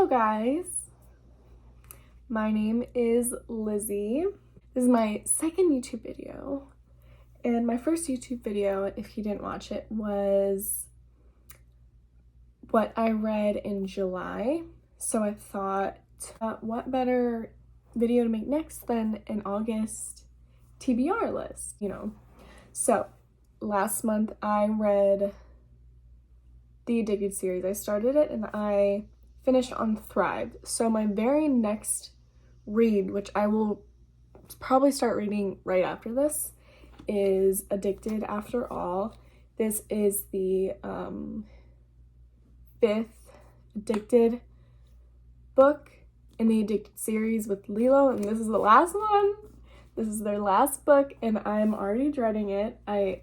Hello guys, my name is Lizzie. This is my second YouTube video, and my first YouTube video, if you didn't watch it, was what I read in July. So I thought, what better video to make next than an August TBR list, you know? So last month I read the Addicted series. I started it and I finished on Thrive. So my very next read, which I will probably start reading right after this, is Addicted After All. This is the fifth Addicted book in the Addicted series with Lilo, and this is the last one. This is their last book, and I'm already dreading it. I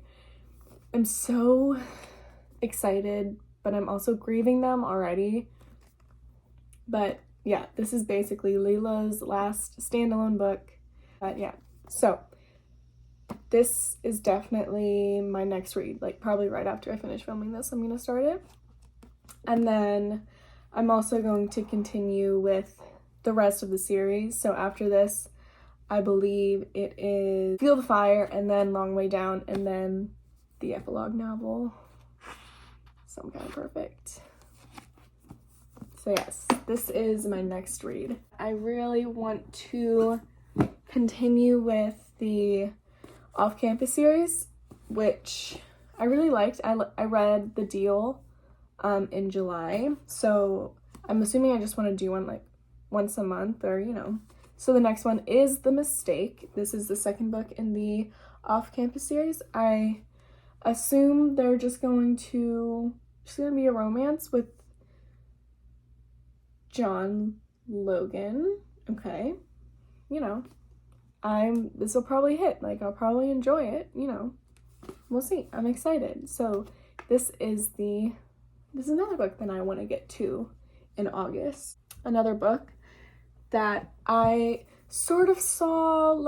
am so excited, but I'm also grieving them already. But yeah, this is basically Lilo's last standalone book. But yeah, so this is definitely my next read, like probably right after I finish filming this, I'm gonna start it. And then I'm also going to continue with the rest of the series. So after this, I believe it is Feel the Fire, and then Long Way Down, and then the epilogue novel. So I'm kind of perfect. So yes, this is my next read. I really want to continue with the off-campus series, which I really liked. I read The Deal in July, so I'm assuming I just want to do one like once a month, or you know. So the next one is The Mistake. This is the second book in the off-campus series. I assume they're just going to be a romance with John Logan. Okay, you know, this will probably hit, like I'll probably enjoy it, you know, we'll see. I'm excited. So this is another book that I want to get to in August. Another book that I sort of saw,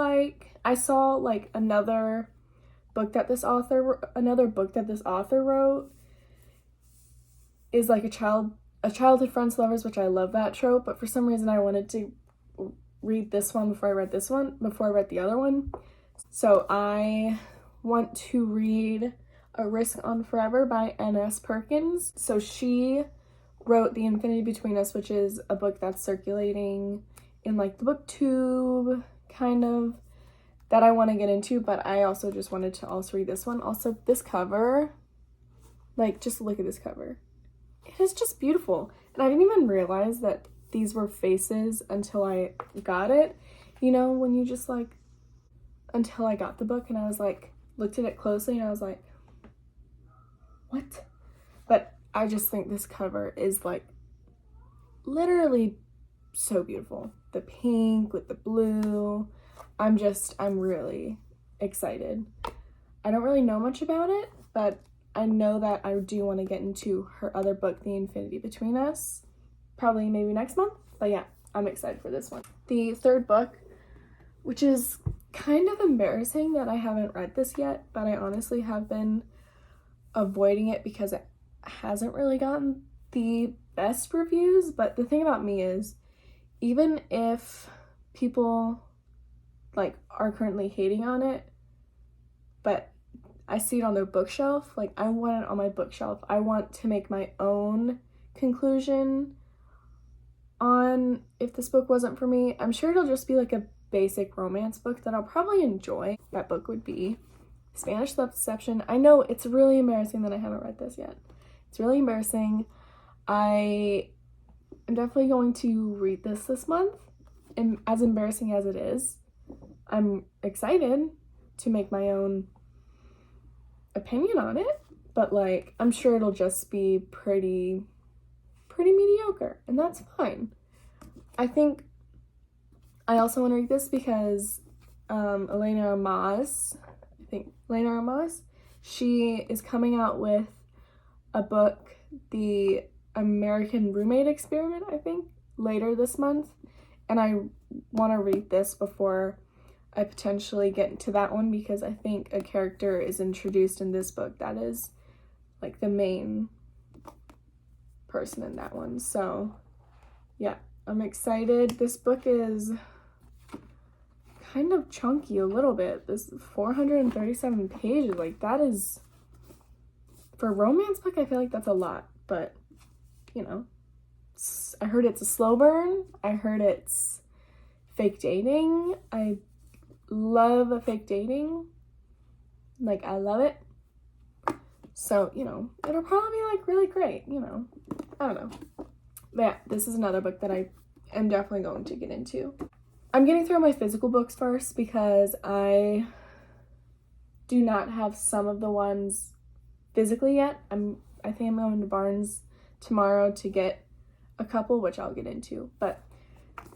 I saw another book that this author wrote is like a childhood friends lovers, which I love that trope, but for some reason I wanted to read this one before I read the other one. So I want to read A Risk on Forever by N.S. Perkins. So she wrote The Infinity Between Us, which is a book that's circulating in like the booktube kind of that I want to get into, but I also just wanted to also read this one. Also, this cover, like just look at this cover. It is just beautiful. And I didn't even realize that these were faces until I got it. You know, when you just like, until I got the book and I was like, looked at it closely and I was like, what? But I just think this cover is like literally so beautiful. The pink with the blue. I'm really excited. I don't really know much about it, but I know that I do want to get into her other book, The Infinity Between Us, probably maybe next month. But yeah, I'm excited for this one. The third book, which is kind of embarrassing that I haven't read this yet, but I honestly have been avoiding it because it hasn't really gotten the best reviews. But the thing about me is, even if people like are currently hating on it, but I see it on their bookshelf, like I want it on my bookshelf. I want to make my own conclusion on if this book wasn't for me. I'm sure it'll just be like a basic romance book that I'll probably enjoy. That book would be Spanish Love Deception. I know it's really embarrassing that I haven't read this yet. It's really embarrassing. I am definitely going to read this month, and as embarrassing as it is, I'm excited to make my own opinion on it, but like I'm sure it'll just be pretty mediocre, and that's fine. I think I also want to read this because Elena Armas, she is coming out with a book, The American Roommate Experiment, I think, later this month, and I want to read this before I potentially get into that one, because I think a character is introduced in this book that is like the main person in that one. So yeah, I'm excited. This book is kind of chunky a little bit. This 437 pages, like that is, for a romance book, I feel like that's a lot, but you know, I heard it's a slow burn. I heard it's fake dating. I love fake dating. Like, I love it. So, you know, it'll probably be like really great, you know. I don't know. But yeah, this is another book that I am definitely going to get into. I'm getting through my physical books first because I do not have some of the ones physically yet. I think I'm going to Barnes tomorrow to get a couple, which I'll get into. But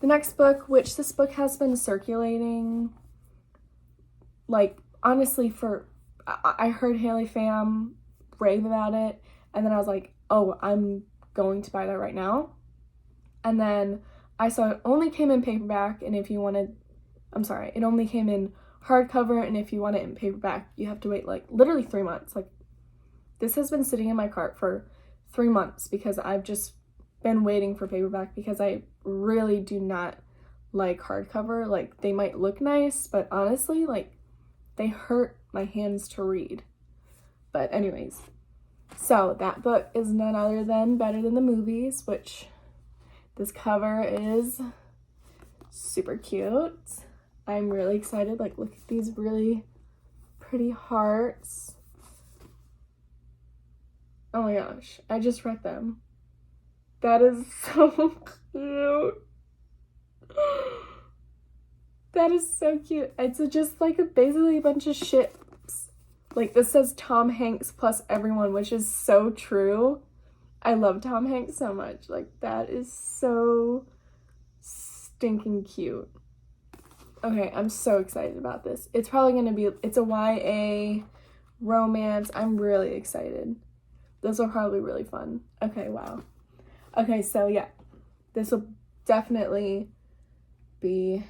the next book, which this book has been circulating, like, honestly, I heard Haley Pham rave about it, and then I was like, oh, I'm going to buy that right now. And then I saw it only came in paperback, and if you wanted, it only came in hardcover, and if you want it in paperback, you have to wait like literally 3 months. Like, this has been sitting in my cart for 3 months because I've just been waiting for paperback because I really do not like hardcover. Like, they might look nice, but honestly, like, they hurt my hands to read. But anyways, so that book is none other than Better Than the Movies, which this cover is super cute. I'm really excited. Like, look at these really pretty hearts. Oh my gosh, I just read them. That is so cute. That is so cute. It's just like basically a bunch of ships. Like, this says Tom Hanks plus everyone, which is so true. I love Tom Hanks so much. Like, that is so stinking cute. Okay, I'm so excited about this. It's probably going to be, it's a YA romance. I'm really excited. This will probably be really fun. Okay, wow. Okay, so yeah, this will definitely be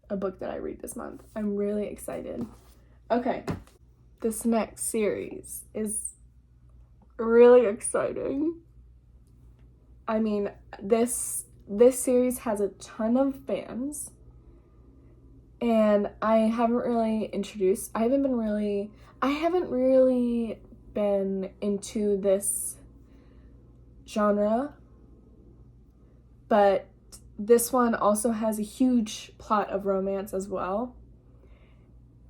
a book that I read this month. I'm really excited. Okay, this next series is really exciting. I mean, this series has a ton of fans, and I haven't really been into this genre, but this one also has a huge plot of romance as well.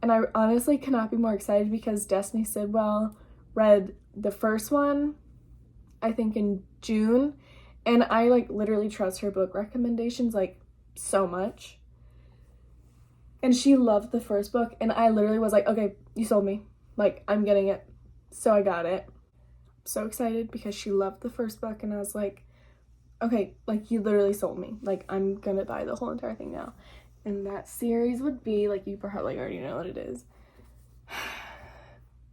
And I honestly cannot be more excited because Destiny Sidwell read the first one, I think in June, and I like literally trust her book recommendations like so much. And she loved the first book, and I literally was like, okay, you sold me. Like, I'm getting it. So I got it. So excited because she loved the first book, and I was like, okay, like, you literally sold me. Like, I'm gonna buy the whole entire thing now. And that series would be, like, you probably already know what it is.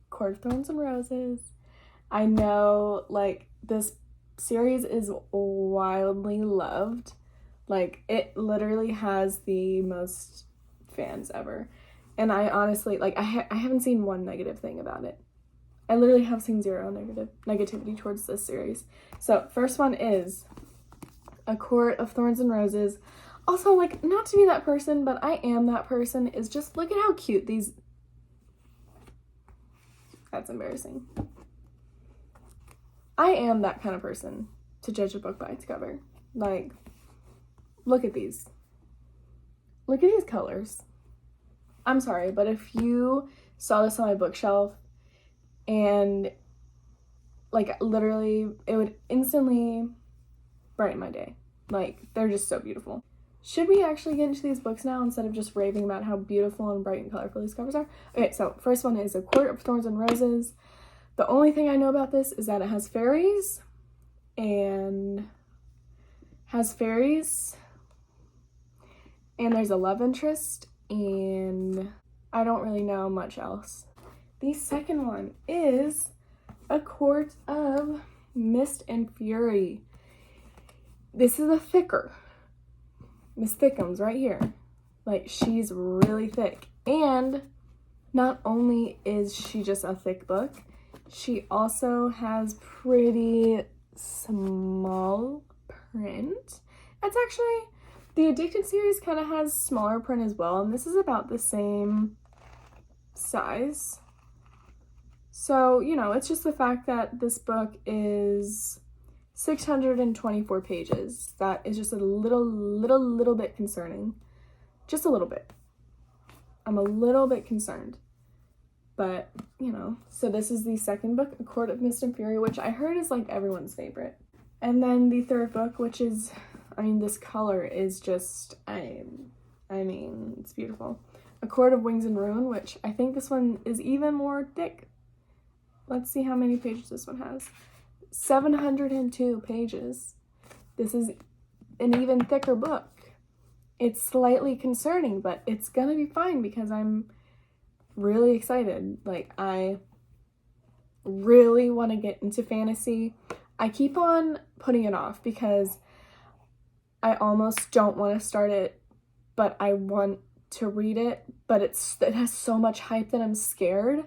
Court of Thorns and Roses. I know, like, this series is wildly loved. Like, it literally has the most fans ever. And I honestly, like, I haven't seen one negative thing about it. I literally have seen zero negativity towards this series. So, first one is A Court of Thorns and Roses. Also, like, not to be that person, but I am that person, is just look at how cute these... That's embarrassing. I am that kind of person to judge a book by its cover. Like, look at these. Look at these colors. I'm sorry, but if you saw this on my bookshelf and, like, literally, it would instantly brighten my day. Like, they're just so beautiful. Should we actually get into these books now instead of just raving about how beautiful and bright and colorful these covers are? Okay, so first one is A Court of Thorns and Roses. The only thing I know about this is that it has fairies, and there's a love interest, and I don't really know much else. The second one is A Court of Mist and Fury. This is a thicker. Miss Thickums right here. Like, she's really thick. And not only is she just a thick book, she also has pretty small print. It's actually, the Addicted series kind of has smaller print as well, and this is about the same size. So, you know, it's just the fact that this book is 624 pages. That is just a little bit concerning. Just a little bit. I'm a little bit concerned. But, you know, so this is the second book, A Court of Mist and Fury, which I heard is like everyone's favorite. And then the third book, which is, I mean, this color is just, I mean, it's beautiful. A Court of Wings and Ruin, which I think this one is even more thick. Let's see how many pages this one has. 702 pages. This is an even thicker book. It's slightly concerning, but it's gonna be fine because I'm really excited. Like, I really want to get into fantasy. I keep on putting it off because I almost don't want to start it, but I want to read it, but it has so much hype that I'm scared.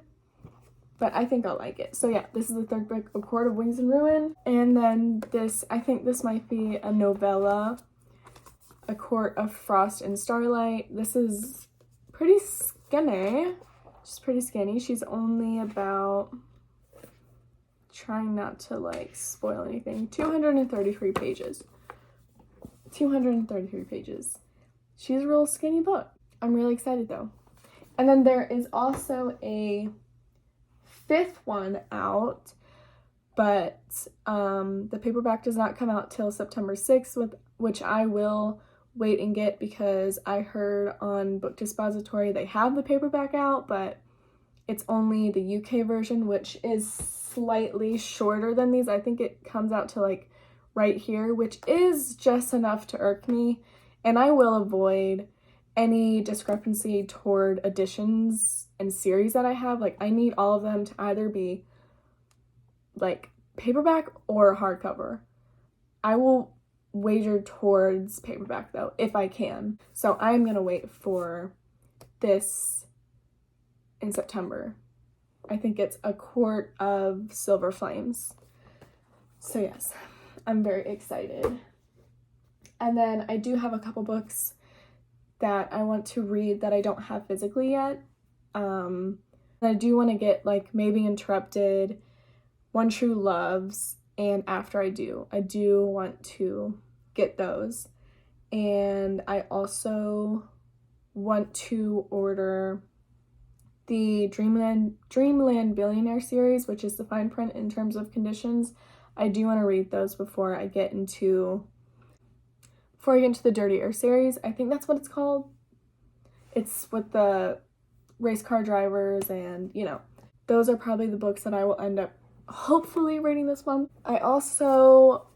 But I think I'll like it. So yeah, this is the third book, A Court of Wings and Ruin. And then this, I think this might be a novella, A Court of Frost and Starlight. This is pretty skinny. She's pretty skinny. She's only about, trying not to like spoil anything, 233 pages. 233 pages. She's a real skinny book. I'm really excited though. And then there is also a fifth one out, but the paperback does not come out till September 6th, which I will wait and get because I heard on Book Dispository they have the paperback out, but it's only the UK version, which is slightly shorter than these. I think it comes out to like right here, which is just enough to irk me, and I will avoid any discrepancy toward editions and series that I have. Like, I need all of them to either be like paperback or hardcover. I will wager towards paperback though, if I can. So I'm gonna wait for this in September. I think it's A Court of Silver Flames. So yes, I'm very excited. And then I do have a couple books that I want to read that I don't have physically yet. I do want to get like Maybe Interrupted, One True Loves, and After I Do want to get those. And I also want to order the Dreamland Billionaire series, which is the fine print in terms of conditions. I do want to read those before I get into the Dirty Air series. I think that's what it's called. It's with the race car drivers, and you know, those are probably the books that I will end up hopefully reading this month. I also,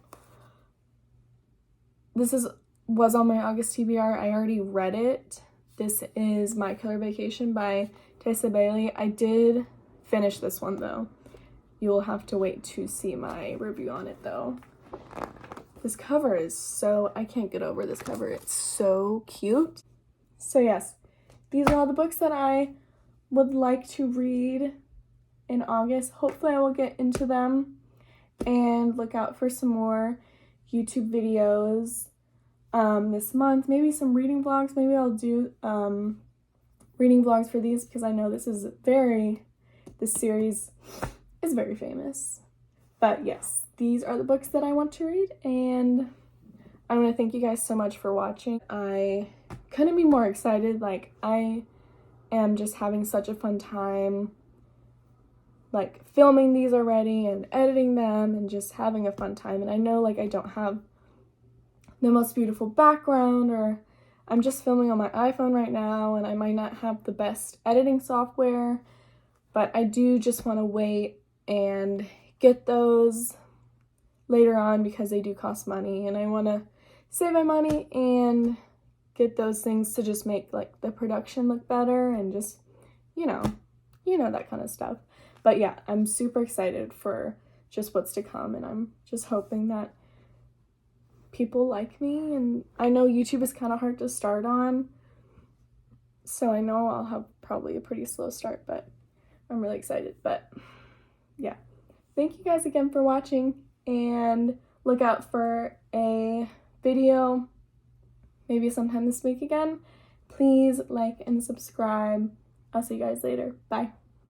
was on my August TBR. I already read it. This is My Killer Vacation by Tessa Bailey. I did finish this one though. You will have to wait to see my review on it though. This cover is so, I can't get over this cover. It's so cute. So yes, these are all the books that I would like to read in August. Hopefully I will get into them, and look out for some more YouTube videos this month. Maybe some reading vlogs. Maybe I'll do reading vlogs for these because I know this series is very famous. But yes, these are the books that I want to read, and I want to thank you guys so much for watching. I couldn't be more excited. Like, I am just having such a fun time like filming these already and editing them and just having a fun time. And I know like I don't have the most beautiful background, or I'm just filming on my iPhone right now and I might not have the best editing software, but I do just want to wait and get those later on because they do cost money, and I want to save my money and get those things to just make like the production look better and just, you know, that kind of stuff. But yeah, I'm super excited for just what's to come, and I'm just hoping that people like me. And I know YouTube is kind of hard to start on, so I know I'll have probably a pretty slow start, but I'm really excited. But yeah, thank you guys again for watching, and look out for a video maybe sometime this week again. Please like and subscribe. I'll see you guys later. Bye.